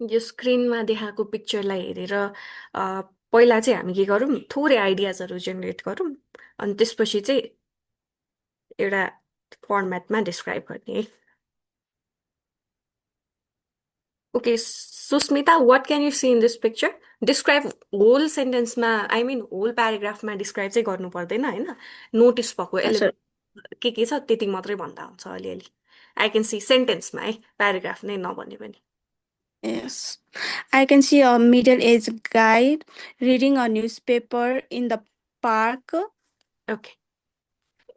यो स्क्रिनमा देखाएको पिक्चरलाई हेरेर पहिला चाहिँ हामी के गरौँ थोरै आइडियाजहरू जेनेरेट गरौँ अनि त्यसपछि चाहिँ एउटा फर्मेटमा डिस्क्राइब गर्ने है okay Susmita what can you see in this picture describe whole सेन्टेन्समा आई मिन होल प्याराग्राफमा डिस्क्राइब चाहिँ गर्नु पर्दैन होइन नोटिस भएको हजुर एलिमेन्ट के छ त्यति मात्रै भन्दा हुन्छ अलिअलि आई क्यान सी सेन्टेन्समा है प्याराग्राफ नै नभने पनि yes. I can see a middle-aged guy reading a newspaper in the park okay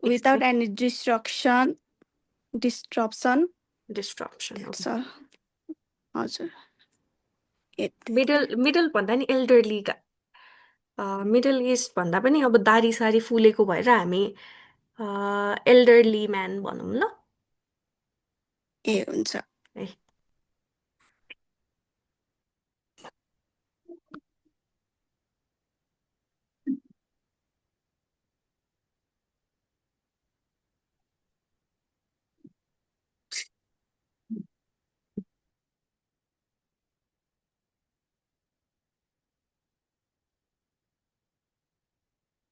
without any disruption. Disruption That's all. हजुर यति मिडल भन्दा नि एल्डरली मिडल एज भन्दा पनि अब दारी सारी फुलेको भएर हामी एल्डरली म्यान भनौँ ल ए हुन्छ है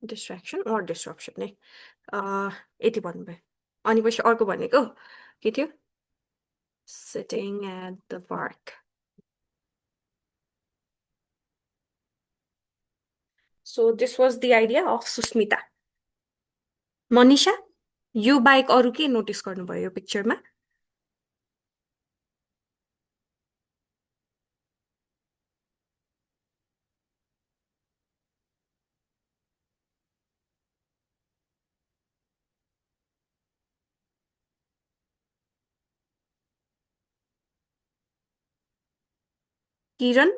डिस्ट्र्याक्सन अर डिस्ट्रप्सन है यति भन्नुभयो अनि पछि अर्को भनेको के थियो sitting at the park so this was the idea of Susmita Manisha यो बाहेक अरू के नोटिस गर्नुभयो यो पिक्चरमा किरण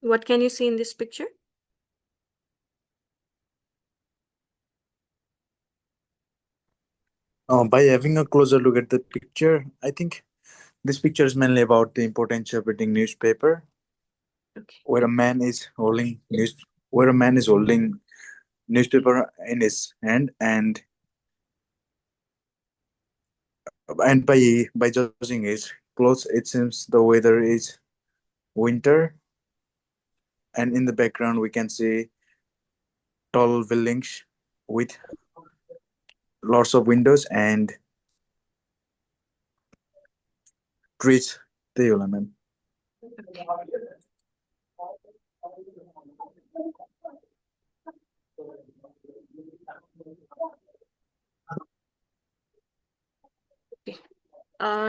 what can you see in this picture By having a closer look at the picture, I think this picture is mainly about the importance of reading newspaper, okay where a man is holding where a man is holding newspaper in his hand, and by judging his clothes, it seems the weather is winter, and in the background we can see tall buildings with lots of windows and trees. त्यही होला ma'am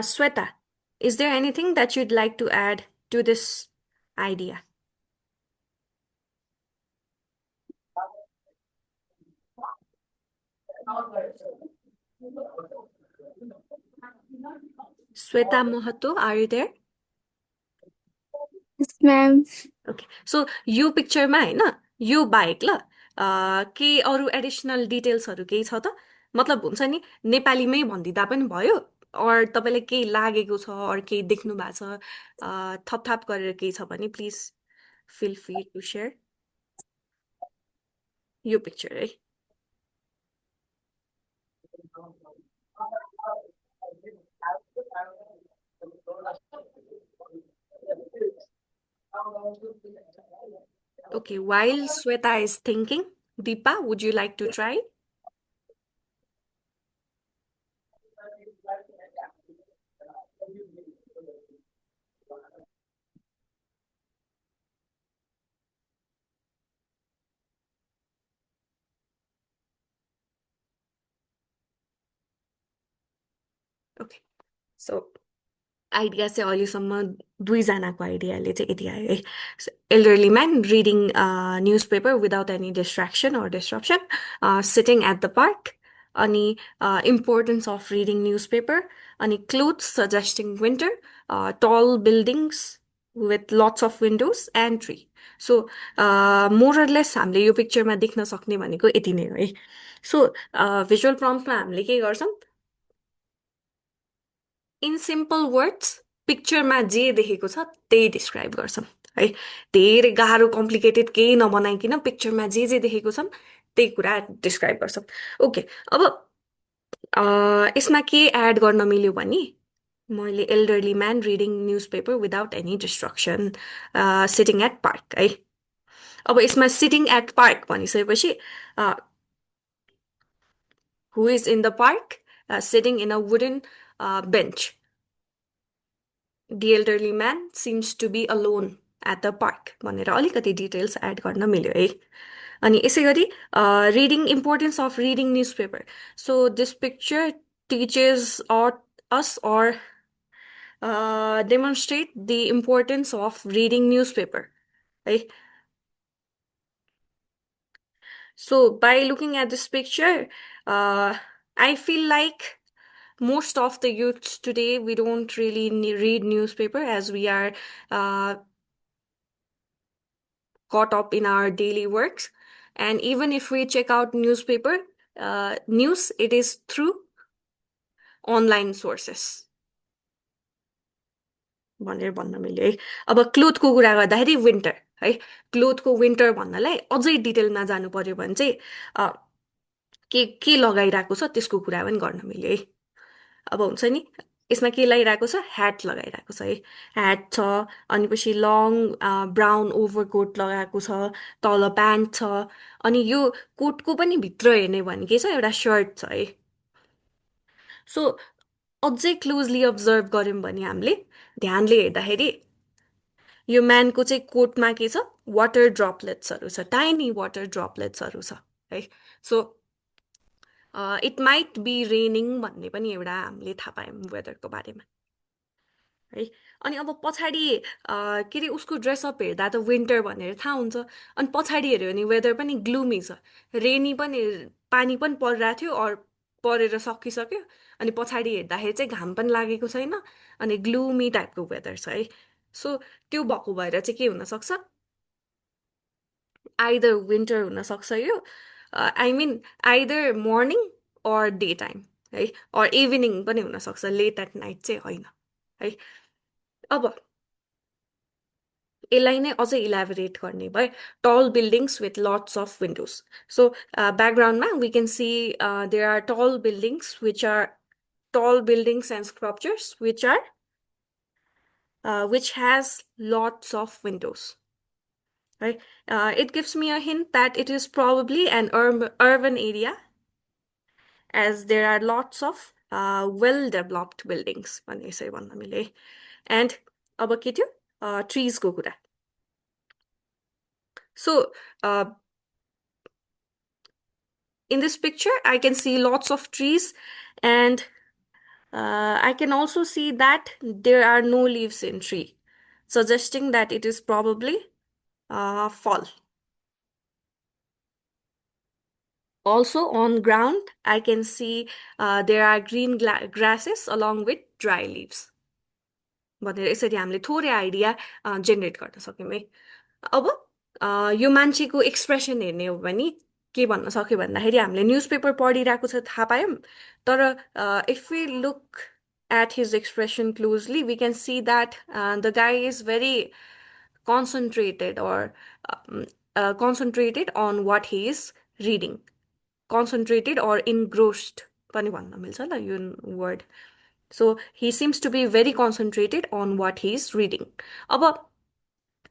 Sweta, is there anything that you'd like to add to this idea? Sweta Mohato, are you there? Yes, ma'am. Okay so यो पिक्चरमा होइन यो बाहेक ल के अरू एडिसनल डिटेल्सहरू केही छ त मतलब हुन्छ नि नेपालीमै भनिदिँदा पनि भयो अर तपाईँलाई केही लागेको छ अरू केही देख्नु भएको छ थपथाप गरेर केही छ भने please feel free to share यो पिक्चर है Okay, while Sweta is thinking, Deepa, would you like to try? Okay, so idea चाहिँ अहिलेसम्म दुईजनाको आइडियाले चाहिँ यति आयो है elderly man reading newspaper without any distraction or disruption sitting at the park अनि importance of reading newspaper अनि clothes suggesting winter tall buildings with lots of windows and tree so more less हामीले यो पिक्चरमा देख्न सक्ने भनेको यति नै हो है सो भिजुअल प्रम्प्टमा हामीले के गर्छौँ इन सिम्पल वर्ड्स पिक्चरमा जे देखेको छ त्यही डिस्क्राइब गर्छौँ है धेरै गाह्रो कम्प्लिकेटेड केही नबनाइकन पिक्चरमा जे जे देखेको छौँ त्यही कुरा डिस्क्राइब गर्छौँ ओके अब यसमा के एड गर्न मिल्यो भने मैले elderly man reading newspaper without any distraction sitting at park है। अब यसमा सिटिङ एट पार्क भनिसकेपछि who is in the park sitting in a wooden bench. The elderly man seems to be alone at the park भनेर अलिकति details add गर्न मिल्यो है। अनि यसै गरी reading importance of reading news paper. So this picture teaches us or demonstrate the importance of reading newspaper है। So by looking at this picture, I feel like most of the youths today we don't really read newspaper as we are caught up in our daily works. And even if we check out newspaper news, it is through online sources भनेर भन्न मिल्यो है। अब क्लोथको कुरा गर्दाखेरि winter है, क्लोथको winter भन्नलाई अझै डिटेलमा जानु पर्यो भने चाहिँ के लगाइरहेको छ त्यसको कुरा पनि गर्न मिल्यो है। अब हुन्छ नि यसमा के लगाइरहेको छ, ह्याट लगाइरहेको छ है, ह्याट छ, अनि पछि लङ ब्राउन ओभरकोट लगाएको छ, तल प्यान्ट छ, अनि यो कोटको पनि भित्र हेर्ने भने के छ, एउटा सर्ट छ है। सो अझै क्लोजली अब्जर्भ गर्यौँ भने हामीले ध्यानले हेर्दाखेरि यो म्यानको चाहिँ कोटमा के छ, वाटर ड्रपलेट्सहरू छ, टाइनी वाटर ड्रपलेट्सहरू छ है। So it might be raining भन्ने पनि एउटा हामीले थाहा पायौँ वेदरको बारेमा है। अनि अब पछाडि के अरे उसको ड्रेसअप हेर्दा त विन्टर भनेर थाहा हुन्छ, अनि पछाडि हेऱ्यो भने वेदर पनि ग्लुमी छ, रेनी पनि, पानी पनि परिरहेको थियो अर परेर सकिसक्यो, अनि पछाडि हेर्दाखेरि चाहिँ घाम पनि लागेको छैन, अनि ग्लुमी टाइपको वेदर छ है। सो त्यो भएको भएर चाहिँ के हुनसक्छ, आइदर विन्टर हुनसक्छ यो, आई मिन आइदर मर्निङ अर डे टाइम है, अर इभिनिङ पनि हुनसक्छ, लेट एट नाइट चाहिँ होइन है। अब यसलाई नै अझै इलाबोरेट गर्ने भए tall buildings with lots of windows. So ब्याकग्राउन्डमा we can see there are tall buildings which are tall buildings and sculptures which has lots of windows right. It gives me a hint that it is probably an urban area as there are lots of well developed buildings भन्ने यसरी भन्न मिले। and अब के थियो, trees को कुरा। So in this picture I can see lots of trees, and I can also see that there are no leaves in tree, suggesting that it is probably fall. Also on ground, I can see there are green grasses along with dry leaves. भनेर यसरी हामीले थोरै idea generate गर्न सक्यौँ है। अब यो मान्छेको expression हेर्ने हो भने के भन्न सक्यो भन्दाखेरि हामीले न्युज पेपर पढिरहेको छ थाहा पायौँ, तर if we look at his expression closely, we can see that the guy is very concentrated or concentrated on what he is reading. Concentrated or engrossed पनि भन्न मिल्छ ल यो word. So he seems to be very concentrated on what he is reading. अब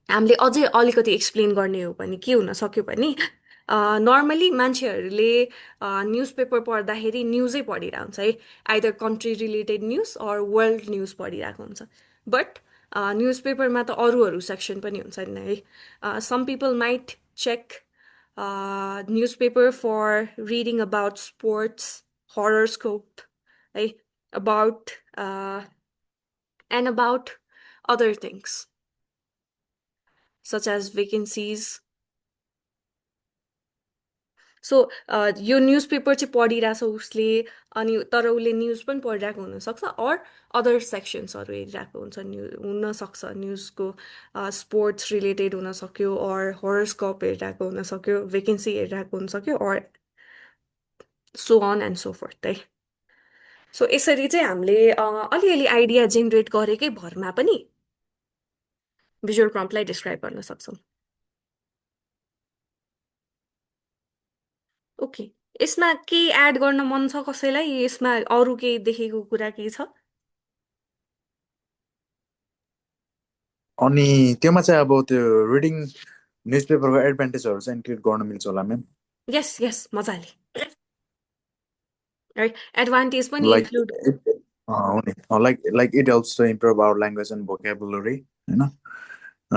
हामीले अझै अलिकति explain गर्ने हो भने के हुन सक्यो भने नर्मली मान्छेहरूले न्युज पेपर पढ्दाखेरि न्युजै पढिरहेको हुन्छ है, आइदर कन्ट्री रिलेटेड न्युज अर वर्ल्ड न्युज पढिरहेको हुन्छ। बट न्युज पेपरमा त अरू सेक्सन पनि हुन्छ नि है। Some people might check newspaper for reading about sports, horoscope है, about and about other things such as vacancies. So yo news paper चाहिँ पढिरहेछ उसले, अनि तर उसले न्युज पनि पढिरहेको हुनसक्छ अर अदर सेक्सन्सहरू हेरिरहेको हुन्छ, हुनसक्छ न्युजको स्पोर्ट्स रिलेटेड हुनसक्यो अर होरोस्कोप हेरिरहेको हुनसक्यो, भेकेन्सी हेरिरहेको हुनसक्यो अर सो अन एन्ड सो फोर्थ है। सो यसरी चाहिँ हामीले अलिअलि आइडिया जेनेरेट गरेकै भरमा पनि भिजुअल प्रम्प्टलाई डिस्क्राइब गर्न सक्छौँ। ओके यसमा केही एड गर्न मन छ कसैलाई? यसमा अरू केही देखेको कुरा केही छ? अनि त्योमा चाहिँ अब त्यो रिडिङ न्युजपेपरको एडभान्टेजहरू चाहिँ इन्क्लुड गर्न मिल्छ होला म्याम? यस यस, मजाले है। एडभान्टेज पनि लाइक इन्क्लुड। हो नि, like it helps to improve our language and vocabulary होइन,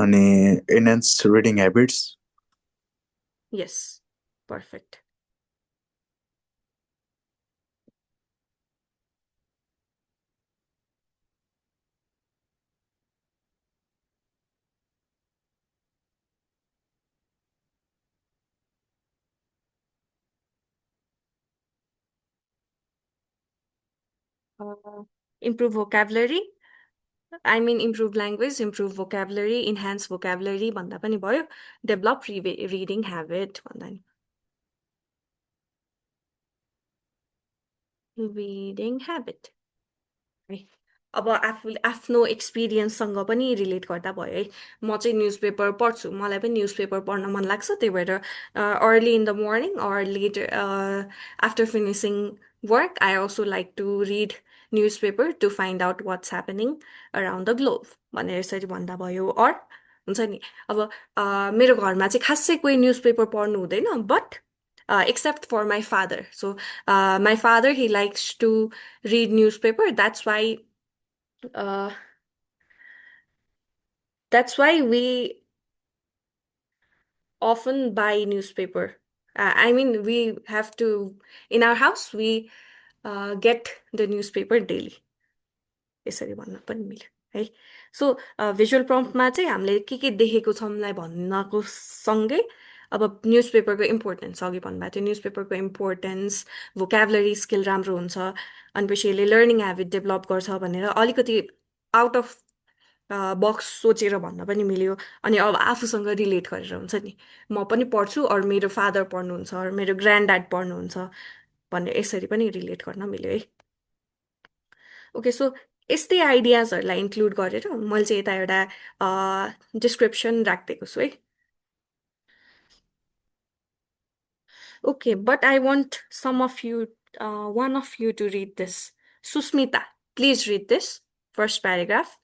अनि enhance reading habits. Yes, perfect. Improve vocabulary, I mean improve language, improve vocabulary, enhance vocabulary भन्दा पनि भयो। डेभलप रिडिङ ह्याबिट भन्दा नि रिडिङ ह्याबिट है। अब आफ्नो एक्सपिरियन्ससँग पनि रिलेट गर्दा भयो है। म चाहिँ न्युज पेपर पढ्छु, मलाई पनि न्युज पेपर पढ्न मन लाग्छ, त्यही भएर early in the morning or late after finishing work I also like to read newspaper to find out what's happening around the globe भनेर यसरी भन्दा भयो। अर हुन्छ नि, अब मेरो घरमा चाहिँ खासै कोही न्युज पेपर पढ्नु हुँदैन, but except for my father. So, my father, he likes to read newspaper. Uh, that's why we often buy newspaper. I mean, we have to in our house we get the newspaper daily. यसरी भन्न पनि मिल्यो है। सो visual प्रम्प्टमा चाहिँ हामीले के देखेको छौँलाई भन्नको सँगै अब न्युजपेपरको इम्पोर्टेन्स अघि भन्नुभएको थियो, न्युजपेपरको इम्पोर्टेन्स, भोकाबुलरी स्किल राम्रो हुन्छ, अनि पछि यसले लर्निङ ह्याबिट डेभलप गर्छ भनेर अलिकति आउट अफ बक्स सोचेर भन्न पनि मिल्यो। अनि अब आफूसँग रिलेट गरेर हुन्छ नि, म पनि पढ्छु अरू मेरो फादर पढ्नुहुन्छ अरू मेरो ग्रान्ड ड्याड पढ्नुहुन्छ भनेर यसरी पनि रिलेट गर्न मिल्यो है। ओके, सो यस्तै आइडियाजहरूलाई इन्क्लुड गरेर मैले चाहिँ यता एउटा डिस्क्रिप्सन राखिदिएको छु है। Okay, but I want some of you, one of you to read this. Sushmita, please read this first paragraph.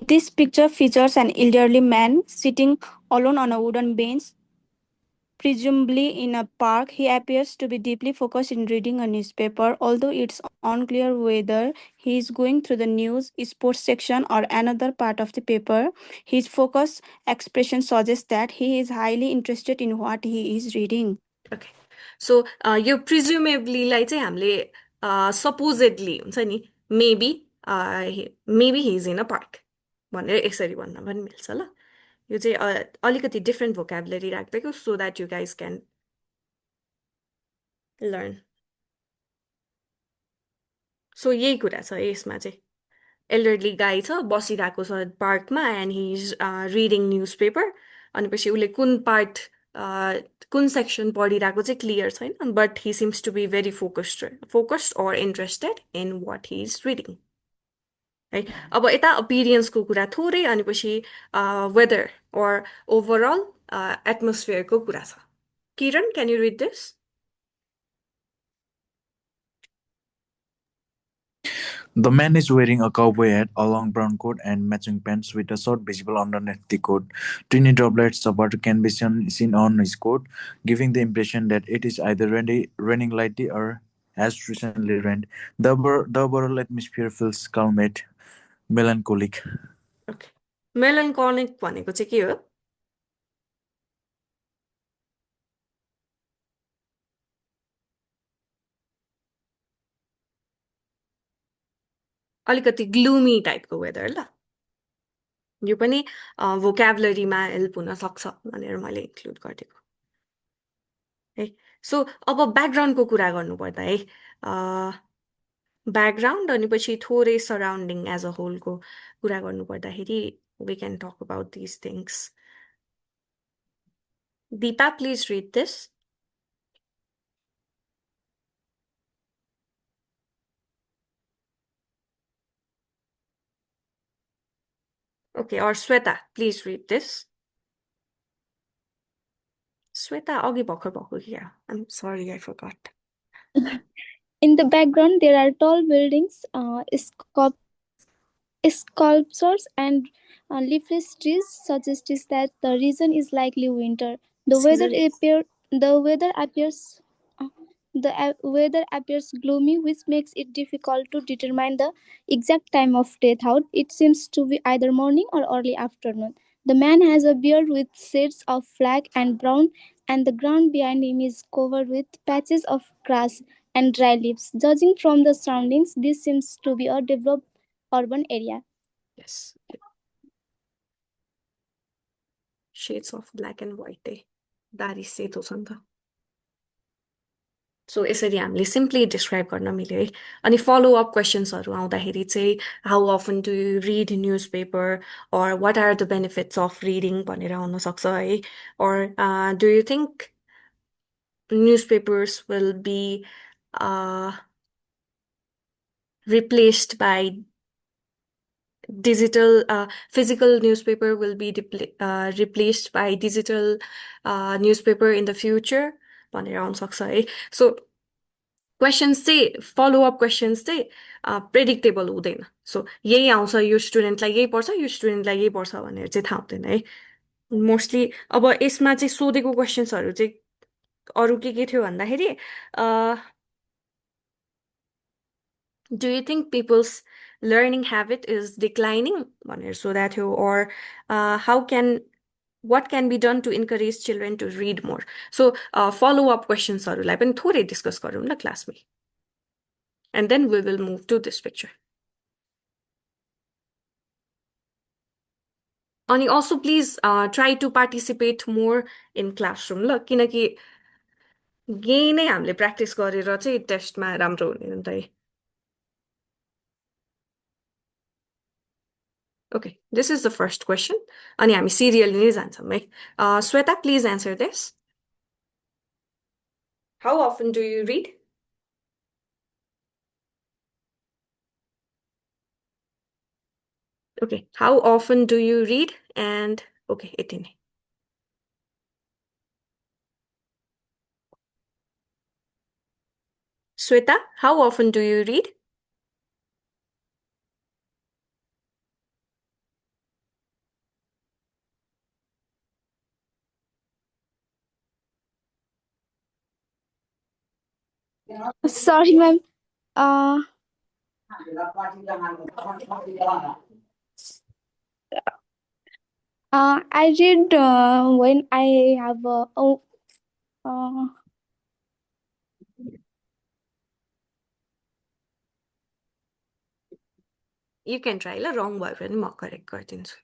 This picture features an elderly man sitting alone on a wooden bench, presumably in a park. He appears to be deeply focused in reading a newspaper, although it's unclear whether he is going through the news, sports section, or another part of the paper. His focused expression suggests that he is highly interested in what he is reading. Okay, so यो प्रिज्युमेबलीलाई चाहिँ हामीले supposedly हुन्छ नि, maybe maybe he's in a park भनेर यसरी भन्न पनि मिल्छ ल। यो चाहिँ अलिकति डिफ्रेन्ट भोकाबुलरी राखिदिएको so that you guys can learn. So यही कुरा छ है यसमा चाहिँ। एल्डरली गाई छ, बसिरहेको छ पार्कमा, and he is reading newspaper. अनि पछि उसले कुन पार्ट कुन सेक्सन पढिरहेको चाहिँ क्लियर छैन, but he seems to be very focused or interested in what he is reading है। अब यता अपिरियन्सको कुरा थोरै, अनि पछि वेदर अर ओभरअल एटमोस्फियरको कुरा छ। Kiran, can you read this? The man is wearing a cowboy hat, a long brown coat, and matching pants with a short visible underneath the coat. Tiny droplets of water can be seen on his coat, giving the impression that it is either raining lightly or has recently rained. The overall atmosphere feels calm yet melancholic. Okay, melancholic भनेको चाहिँ के हो? अलिकति gloomy टाइपको weather ल। यो पनि भोकाबुलरीमा help हुन सक्छ भनेर मैले इन्क्लुड गरिदिएको है। सो अब ब्याकग्राउन्डको कुरा गर्नुपर्दा है, ब्याकग्राउन्ड अनि पछि थोरै सराउन्डिङ एज अ होलको कुरा गर्नुपर्दाखेरि we can talk about this things. Dipa, please read this. Okay, और Shweta, please read this. Sweta, अघि भर्खर भएको क्या? I'm sorry, I forgot. In the background, there are tall buildings, sculptures, and leafless trees, suggesting that the region is likely winter. The weather Season. appear the weather appears uh, weather appears gloomy, which makes it difficult to determine the exact time of death out. It seems to be either morning or early afternoon. The man has a beard with shades of black and brown, and the ground behind him is covered with patches of grass and dry leaves. Judging from the surroundings, this seems to be a developed urban area. Yes. Shades of black and white. दारी सेतो छ नि त. सो यसरी हामीले simply describe गर्न मिल्यो है. अनि फलोअप क्वेसन्सहरू आउँदाखेरि चाहिँ how often do you read newspaper or what are the benefits of reading भनेर आउन सक्छ है. Or do you think newspapers will be replaced by digital physical newspaper will be replaced by digital newspaper in the future भनेर आउन सक्छ है. सो questions चाहिँ follow-up questions चाहिँ प्रेडिक्टेबल हुँदैन. सो यही आउँछ, यो स्टुडेन्टलाई यही पर्छ, यो स्टुडेन्टलाई यही पर्छ भनेर चाहिँ थाहा हुँदैन है. मोस्टली अब यसमा चाहिँ सोधेको क्वेसन्सहरू चाहिँ अरू के थियो भन्दाखेरि do you think people's learning habit is declining भनेर सोधा थियो. or what can be done to encourage children to read more. So follow-up questions-हरूलाई पनि थोरै डिस्कस गरौँ न क्लासमै. And then we will move to this picture. And also please try to participate more in classroom ल, किनकि यही नै हामीले practice गरेर चाहिँ टेस्टमा राम्रो हुने नि त है. Okay, this is the first question. अनि हामी सिरियली नै जान्छौँ है. Sweta, please answer this. How often do you read? Okay, how often do you read? And okay, 18. Sweta, how often do you read? Sorry, ma'am. I read when I have You can try ल, wrong भयो भने म correct गरिदिन्छु.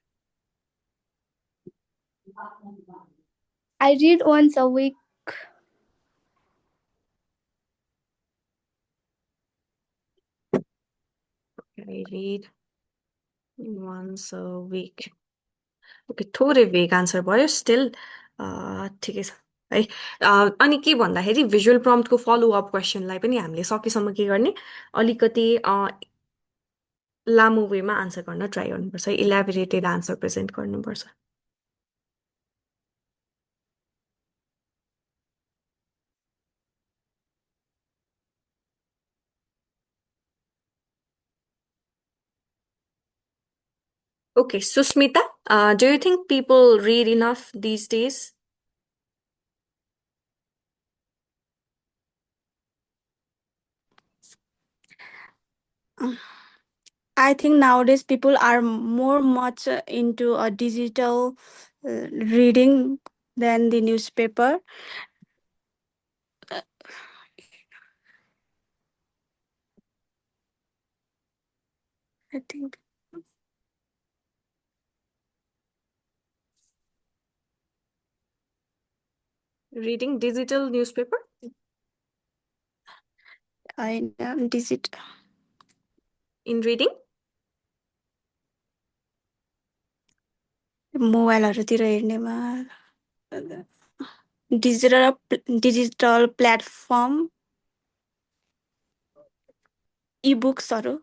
I read once a week. I read once a week. Okay, थोरै vague answer भयो. Still ठिकै छ है. अनि के भन्दाखेरि भिजुअल प्रम्प्टको फलोअप क्वेसनलाई पनि हामीले सकेसम्म के गर्ने, अलिकति लामो वेमा आन्सर गर्न ट्राई गर्नुपर्छ. इलाबोरेटेड आन्सर प्रेजेन्ट गर्नुपर्छ. Okay, Susmita, do you think people read enough these days? I think nowadays people are more much into a digital reading than the newspaper. I think Reading digital newspaper? I digital. In reading? मोबाइलहरूतिर हेर्नेमा digital platform इबुक्सहरू.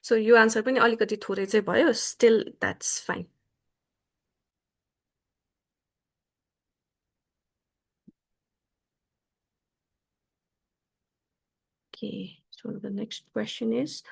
So यो answer पनि अलिकति थोरै चाहिँ भयो still that's fine Okay, so the next question is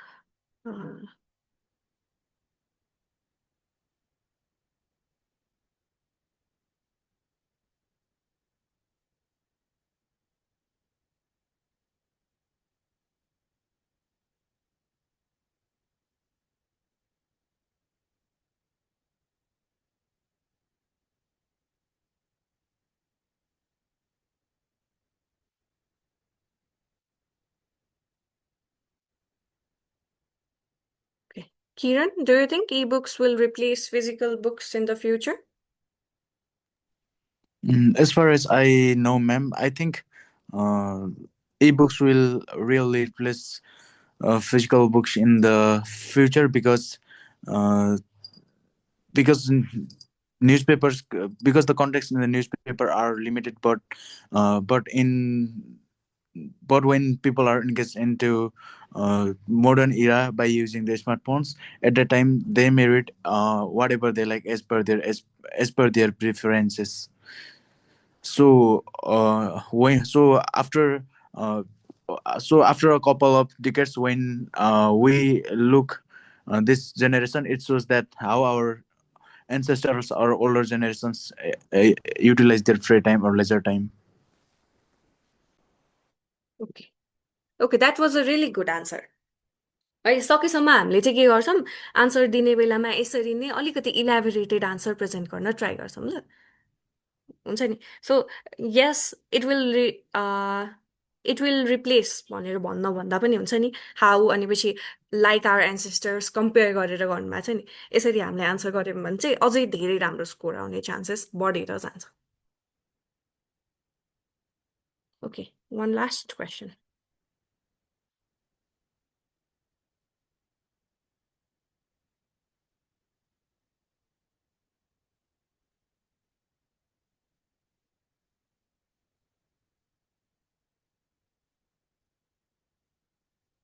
okay. Kiran, do you think ebooks will replace physical books in the future? As far as I know, ma'am, I think uh, ebooks will really replace physical books in the future uh, because newspapers because the context in the newspaper are limited, but in but when people are engaged into modern era by using their smartphones, at that time they may read whatever they like as per their preferences. So uh, after a couple of decades, when we look this generation, it shows that how our ancestors or older generations utilize their free time or leisure time. Okay. Okay, that was a really good answer. है सकेसम्म हामीले चाहिँ के गर्छौँ answer दिने बेलामा यसरी नै अलिकति इलाबोरेटेड आन्सर प्रेजेन्ट गर्न ट्राई गर्छौँ ल हुन्छ नि so yes it will replace भनेर भन्न भन्दा पनि हुन्छ नि हाउ अनि पछि लाइक आवर एन्सेस्टर्स कम्पेयर गरेर गर्नुभएको छ नि यसरी हामीले आन्सर गऱ्यौँ भने चाहिँ अझै धेरै राम्रो स्कोर आउने चान्सेस बढेर जान्छ okay one last question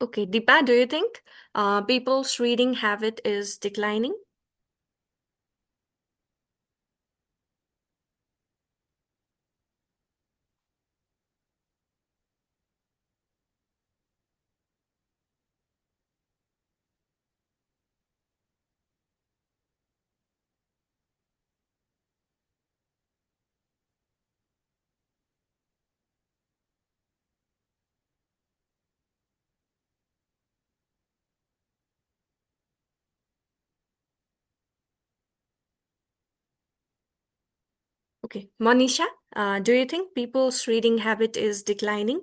Okay, Deepa, do you think people's reading habit is declining? Okay, Monisha, do you think people's reading habit is declining?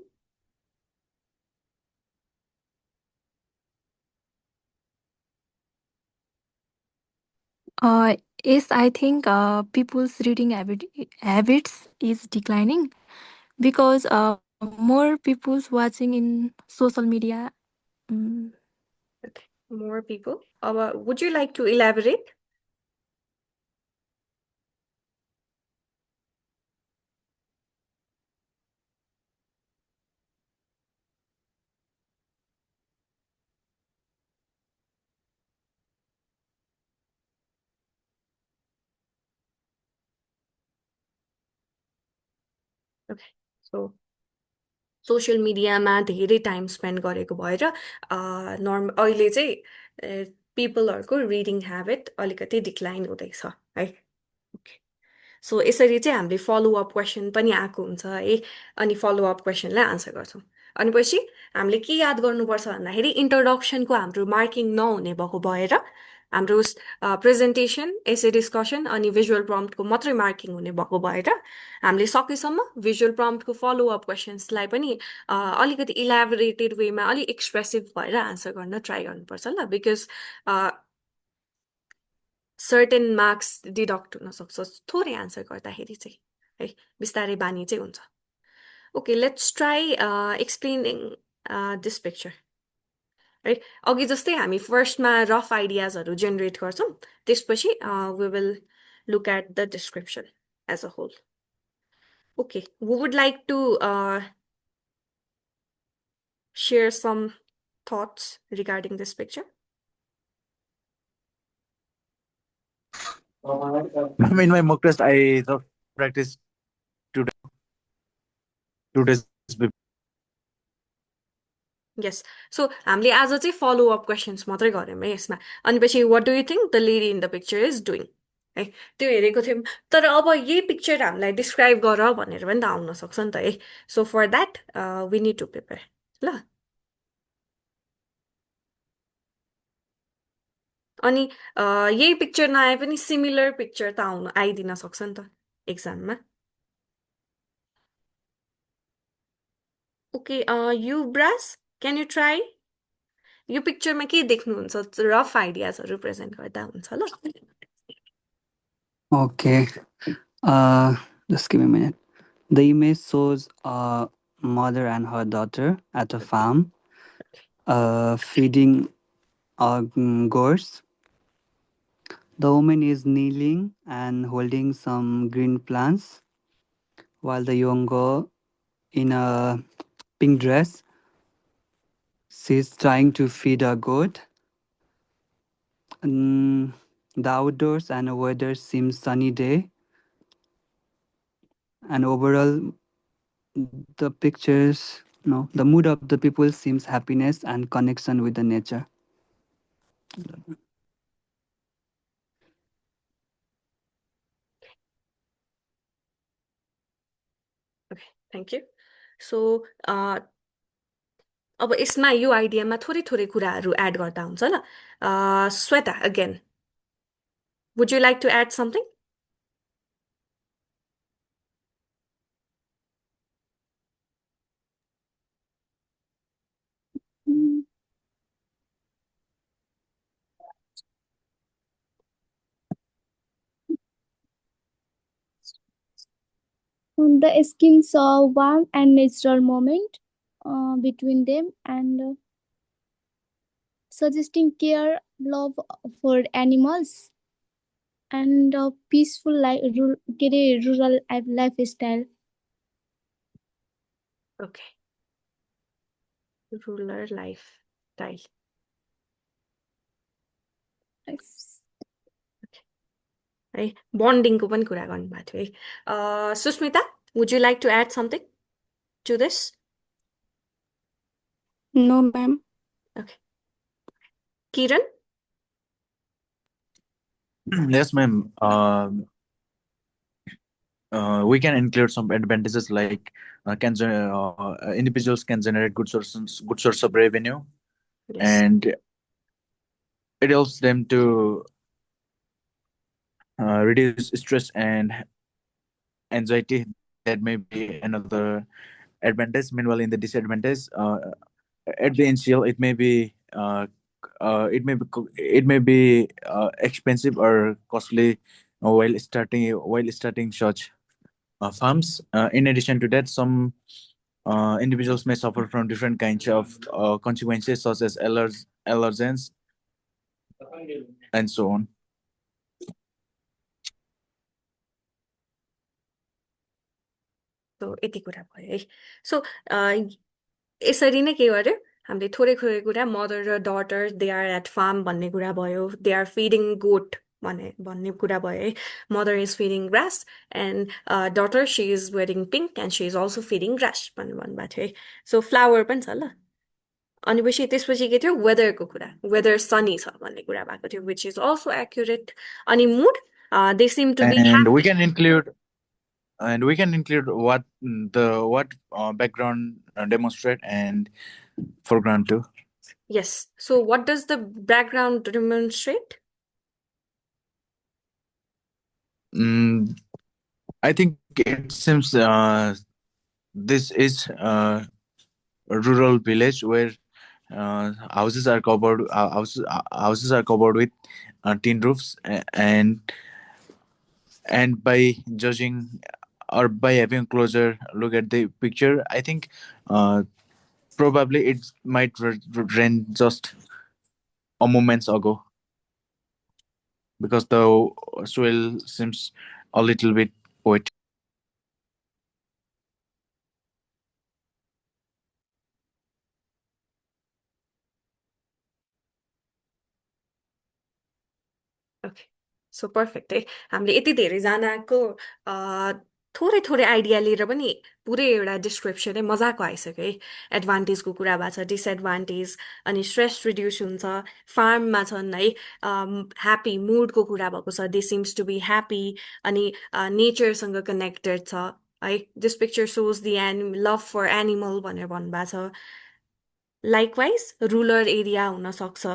Uh, yes, I think people's reading habits is declining because more people's watching in social media. Mm, Okay, more people. Would you like to elaborate? Okay, so social मिडियामा धेरै time spend गरेको भएर अहिले चाहिँ पिपलहरूको reading habit अलिकति decline हुँदैछ है okay so यसरी चाहिँ हामीले फलोअप क्वेसन पनि आएको हुन्छ है अनि फलोअप क्वेसनलाई आन्सर गर्छौँ अनि पछि हामीले के याद गर्नुपर्छ भन्दाखेरि इन्ट्रोडक्सनको हाम्रो मार्किङ नहुने भएको भएर हाम्रो प्रेजेन्टेसन एसे डिस्कसन अनि भिजुअल प्रम्प्टको मात्रै मार्किङ हुने भएको भएर हामीले सकेसम्म भिजुअल प्रम्प्टको फलोअप क्वेसन्सलाई पनि अलिकति इलाबोरेटेड वेमा अलिक एक्सप्रेसिभ भएर आन्सर गर्न ट्राई गर्नुपर्छ ल बिकज सर्टेन मार्क्स डिडक्ट हुन सक्छ थोरै आन्सर गर्दाखेरि चाहिँ है बिस्तारै बानी चाहिँ हुन्छ okay let's try explaining this picture है अघि जस्तै हामी फर्स्टमा रफ आइडियाजहरू जेनेरेट गर्छौँ त्यसपछि we will look at the description as a whole okay we would like to share some thoughts regarding this picture In my mock test, I thought practice 2 days before. Yes so हामीले आज चाहिँ follow-up questions मात्रै गऱ्यौँ है यसमा अनि पछि what do you think the lady in the picture is doing है त्यो हेरेको थियौँ तर अब यही पिक्चर हामीलाई डिस्क्राइब गर भनेर पनि त आउन सक्छ नि त है so for that we need to prepare ल अनि यही पिक्चर नआए पनि सिमिलर पिक्चर त आइदिन सक्छ नि त एक्जाममा okay Yubraj can you try यो पिक्चरमा के देख्नुहुन्छ रफ आइडियाजहरू प्रेजेन्ट गर्दा हुन्छ ल Okay. Just give me a minute. The image shows a mother and her daughter at a farm, feeding goats. The woman is kneeling and holding some green plants, while the young girl in a pink dress, she's trying to feed a goat. The outdoors and weather seems sunny day, and overall the pictures, no, the mood of the people seems happiness and connection with the nature. Okay thank you so अब यसमा यो आइडियामा थोरै थोरै कुराहरू add गर्दा हुन्छ ल Shweta again would you like to add something Mm. The skin saw warm and natural moment between them and suggesting care, love for animals, and peaceful rural lifestyle. Okay rural lifestyle है बन्डिङको पनि कुरा गर्नुभएको थियो है Sushmita would you like to add something to this No, ma'am. Okay Kiran Yes, ma'am. We can include some advantages like individuals can generate good source of revenue, yes and it helps them to reduce stress and anxiety. That may be another advantage. Meanwhile, in the disadvantage, at the initial, it may be expensive or costly while starting such farms. In addition to that, some individuals may suffer from different kinds of consequences such as allergens and so on. सो यति कुरा भयो है सो यसरी नै के गर्यो हामीले थोरै थोरै कुरा मदर र daughter they are at farm भन्ने कुरा भयो दे आर फिडिङ गोट भन्ने कुरा भयो है mother is feeding grass and daughter she is wearing pink and she is also feeding grass भन्ने भन्नुभएको थियो है सो फ्लावर पनि छ ल अनि त्यसपछि के थियो वेदरको कुरा वेदर सनी छ भन्ने कुरा भएको थियो विच इज अल्सो एक्युरेट अनि mood they seem to be And we happy can include what background demonstrate and foreground too. yes so what does the background demonstrate Mm, I think it seems this is a rural village where houses are covered with tin roofs, and by judging or by having a closer look at the picture, I think uh, probably it might rain just a moments ago, because the soil seems a little bit wet. okay so perfect है हामीले यति धेरैजनाको थोरै थोरै idea लिएर पनि पुरै एउटा डिस्क्रिप्सनै मजाको आइसक्यो है एडभान्टेजको कुरा भएको छ डिसएडभान्टेज अनि स्ट्रेस रिड्युस हुन्छ फार्ममा छन् है ह्याप्पी मुडको कुरा भएको छ दे सिम्स टु बी ह्याप्पी अनि नेचरसँग कनेक्टेड छ है दिस पिक्चर सोज दि लभ फर एनिमल भनेर भन्नुभएको छ लाइकवाइज रुरल एरिया हुनसक्छ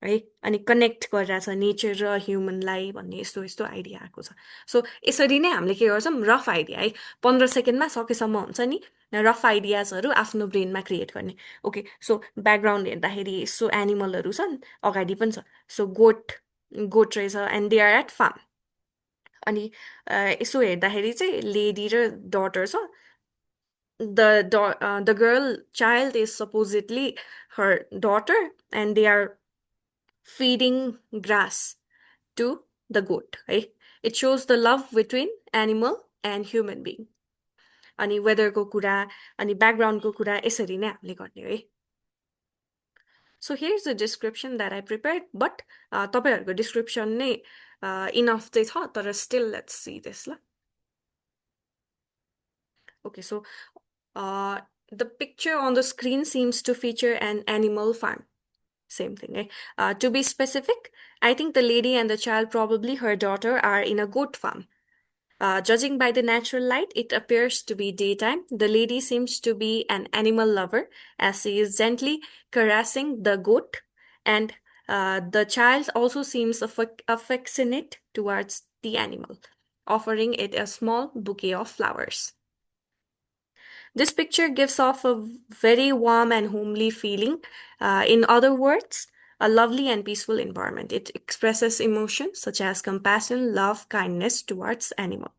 है अनि कनेक्ट गरिरहेछ नेचर र ह्युमनलाई भन्ने यस्तो यस्तो आइडिया आएको छ सो यसरी नै हामीले के गर्छौँ रफ आइडिया है 15 सेकेन्डमा सकेसम्म हुन्छ नि रफ आइडियाजहरू आफ्नो ब्रेनमा क्रिएट गर्ने ओके सो ब्याकग्राउन्ड हेर्दाखेरि यसो एनिमलहरू छन् अगाडि पनि छ सो गोठ रहेछ and they are at farm अनि यसो हेर्दाखेरि चाहिँ लेडी र डटर छ the girl child is supposedly her daughter and they are feeding grass to the goat है it shows the love between animal and human being अनि वेदरको कुरा अनि ब्याकग्राउन्डको कुरा यसरी नै हामीले गर्ने है so here is the description that I prepared but तपाईँहरूको डिस्क्रिप्सन नै इनफ चाहिँ छ तर स्टिल लेट्स सी दिस ल okay so the picture on the screen seems to feature an animal farm same thing eh? To be specific I think the lady and the child probably her daughter are in a goat farm judging by the natural light it appears to be daytime the lady seems to be an animal lover as she is gently caressing the goat and the child also seems affectionate towards the animal offering it a small bouquet of flowers. This picture gives off a very warm and homely feeling. In other words, a lovely and peaceful environment. It expresses emotions such as compassion, love, kindness towards animal.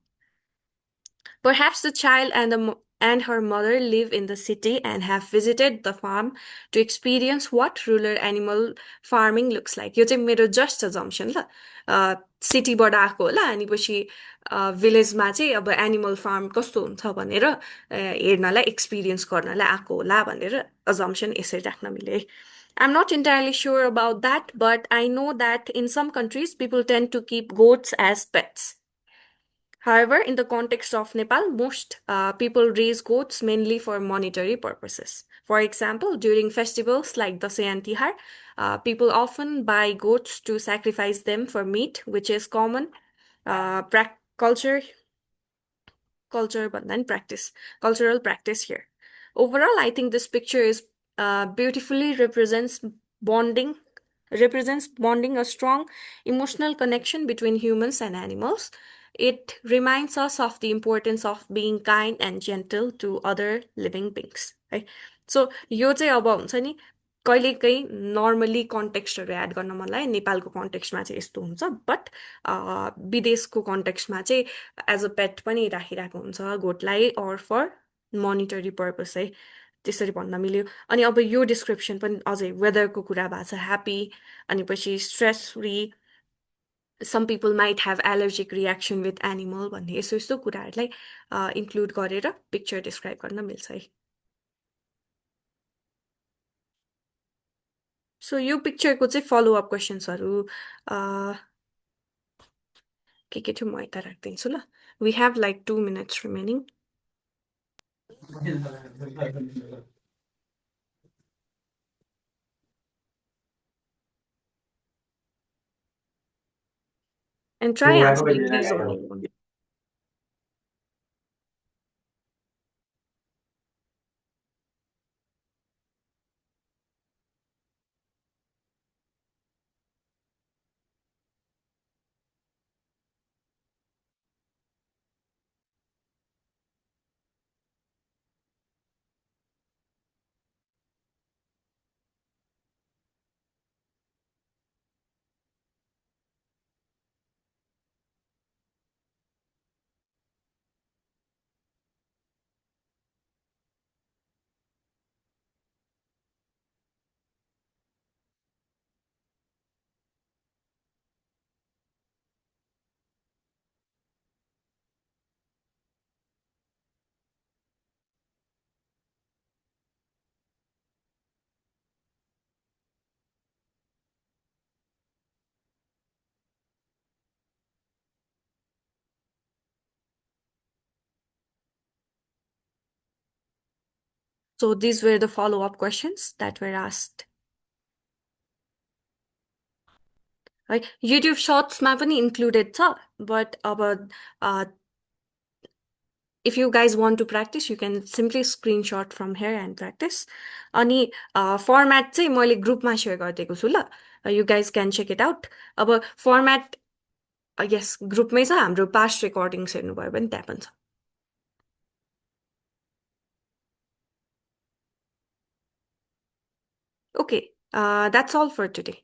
Perhaps the child and her mother live in the city and have visited the farm to experience what rural animal farming looks like. यो चाहिँ मेरो just assumption ल सिटीबाट आएको होला अनि पछि भिलेजमा चाहिँ अब animal farm कस्तो हुन्छ भनेर हेर्नलाई एक्सपिरियन्स गर्नलाई आएको होला भनेर assumption यसरी राख्न मिले है I'm not entirely sure about that, but I know that in some countries people tend to keep goats as pets. However, in the context of Nepal, most people raise goats mainly for monetary purposes. For example, during festivals like Dasai and Tihar, people often buy goats to sacrifice them for meat, which is common cultural practice here. Overall, I think this picture is beautifully represents bonding, a strong emotional connection between humans and animals. It reminds us of the importance of being kind and gentle to other living beings. है सो यो चाहिँ अब हुन्छ नि कहिलेकाहीँ normally कन्टेक्स्टहरू add गर्न मन लाग्यो नेपालको कन्टेक्स्टमा चाहिँ यस्तो हुन्छ बट विदेशको कन्टेक्स्टमा चाहिँ एज अ पेट पनि राखिरहेको हुन्छ गोठलाई अर फर मोनिटरी पर्पस है त्यसरी भन्न मिल्यो अनि अब यो डिस्क्रिप्सन पनि अझै वेदरको कुरा भएको छ ह्याप्पी अनि पछि stress free some people might have allergic reaction with animal भन्ने यस्तो यस्तो कुराहरूलाई इन्क्लुड गरेर पिक्चर डिस्क्राइब गर्न मिल्छ है सो यो पिक्चरको चाहिँ फलोअप क्वेसन्सहरू के थियो म यता राखिदिन्छु ल we have like 2 minutes remaining and try answering these on your own. So these were the follow-up questions that were asked. है युट्युब सर्ट्समा पनि इन्क्लुडेड छ बट अब if you guys want to practice you can simply screenshot from here and practice अनि format चाहिँ मैले ग्रुपमा share गरिदिएको छु ल you guys can check it out अब format yes ग्रुपमै छ हाम्रो past recordings हेर्नुभयो भने त्यहाँ पनि छ okay that's all for today